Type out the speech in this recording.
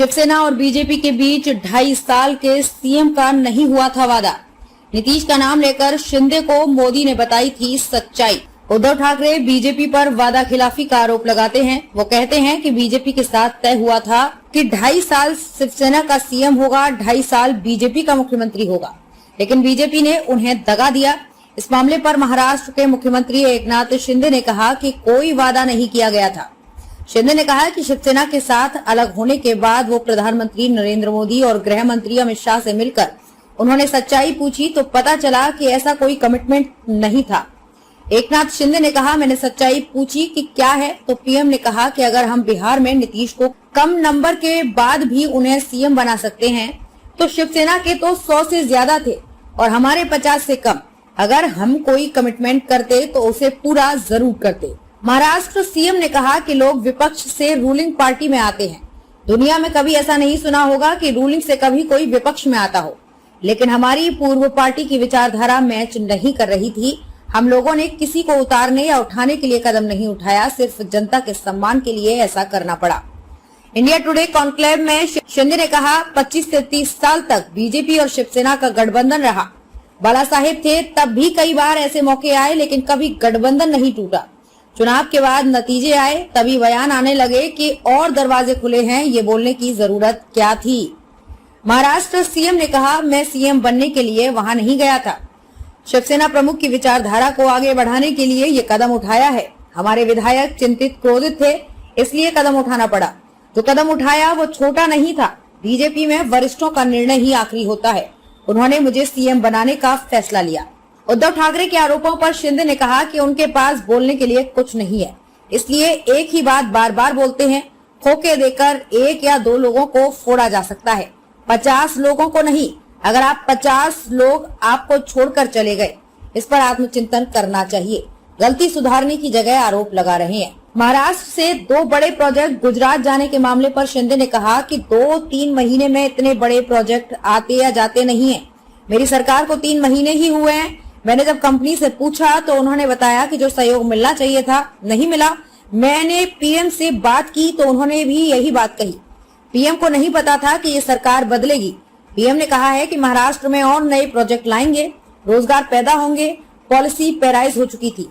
शिवसेना और बीजेपी के बीच 2.5 साल के सीएम का नहीं हुआ था वादा। नीतीश का नाम लेकर शिंदे को मोदी ने बताई थी सच्चाई। उद्धव ठाकरे बीजेपी पर वादा खिलाफी का आरोप लगाते हैं। वो कहते हैं कि बीजेपी के साथ तय हुआ था कि 2.5 साल शिवसेना का सीएम होगा, 2.5 साल बीजेपी का मुख्यमंत्री होगा, लेकिन बीजेपी ने उन्हें दगा दिया। इस मामले पर महाराष्ट्र के मुख्यमंत्री एकनाथ शिंदे ने कहा कि कोई वादा नहीं किया गया था। शिंदे ने कहा कि शिवसेना के साथ अलग होने के बाद वो प्रधानमंत्री नरेंद्र मोदी और गृह मंत्री अमित शाह से मिलकर उन्होंने सच्चाई पूछी तो पता चला कि ऐसा कोई कमिटमेंट नहीं था। एकनाथ शिंदे ने कहा, मैंने सच्चाई पूछी कि क्या है, तो पीएम ने कहा कि अगर हम बिहार में नीतीश को कम नंबर के बाद भी उन्हें सीएम बना सकते हैं तो शिवसेना के तो 100 से ज्यादा थे और हमारे 50 से कम। अगर हम कोई कमिटमेंट करते तो उसे पूरा जरूर करते। महाराष्ट्र सीएम ने कहा कि लोग विपक्ष से रूलिंग पार्टी में आते हैं। दुनिया में कभी ऐसा नहीं सुना होगा कि रूलिंग से कभी कोई विपक्ष में आता हो, लेकिन हमारी पूर्व पार्टी की विचारधारा मैच नहीं कर रही थी। हम लोगों ने किसी को उतारने या उठाने के लिए कदम नहीं उठाया, सिर्फ जनता के सम्मान के लिए ऐसा करना पड़ा। इंडिया टुडे कॉन्क्लेव में शिंदे ने कहा, 25 से 30 साल तक बीजेपी और शिवसेना का गठबंधन रहा। बाला साहेब थे तब भी कई बार ऐसे मौके आए, लेकिन कभी गठबंधन नहीं टूटा। चुनाव के बाद नतीजे आए तभी बयान आने लगे कि और दरवाजे खुले हैं, ये बोलने की जरूरत क्या थी। महाराष्ट्र सीएम ने कहा, मैं सीएम बनने के लिए वहां नहीं गया था। शिवसेना प्रमुख की विचारधारा को आगे बढ़ाने के लिए ये कदम उठाया है। हमारे विधायक चिंतित क्रोधित थे, इसलिए कदम उठाना पड़ा। जो कदम उठाया वो छोटा नहीं था। बीजेपी में वरिष्ठों का निर्णय ही आखिरी होता है। उन्होंने मुझे सीएम बनाने का फैसला लिया। उद्धव ठाकरे के आरोपों पर शिंदे ने कहा कि उनके पास बोलने के लिए कुछ नहीं है, इसलिए एक ही बात बार बार बोलते हैं। खोखे देकर 1 या 2 लोगों को फोड़ा जा सकता है, 50 लोगों को नहीं। अगर आप 50 लोग आपको छोड़कर चले गए, इस पर आत्मचिंतन करना चाहिए। गलती सुधारने की जगह आरोप लगा रहे हैं। महाराष्ट्र से 2 बड़े प्रोजेक्ट गुजरात जाने के मामले पर शिंदे ने कहा कि 2-3 महीने में इतने बड़े प्रोजेक्ट आते या जाते नहीं है। मेरी सरकार को 3 महीने ही हुए हैं। मैंने जब कंपनी से पूछा तो उन्होंने बताया कि जो सहयोग मिलना चाहिए था नहीं मिला। मैंने पीएम से बात की तो उन्होंने भी यही बात कही। पीएम को नहीं पता था कि ये सरकार बदलेगी। पीएम ने कहा है कि महाराष्ट्र में और नए प्रोजेक्ट लाएंगे, रोजगार पैदा होंगे। पॉलिसी पैराइज हो चुकी थी।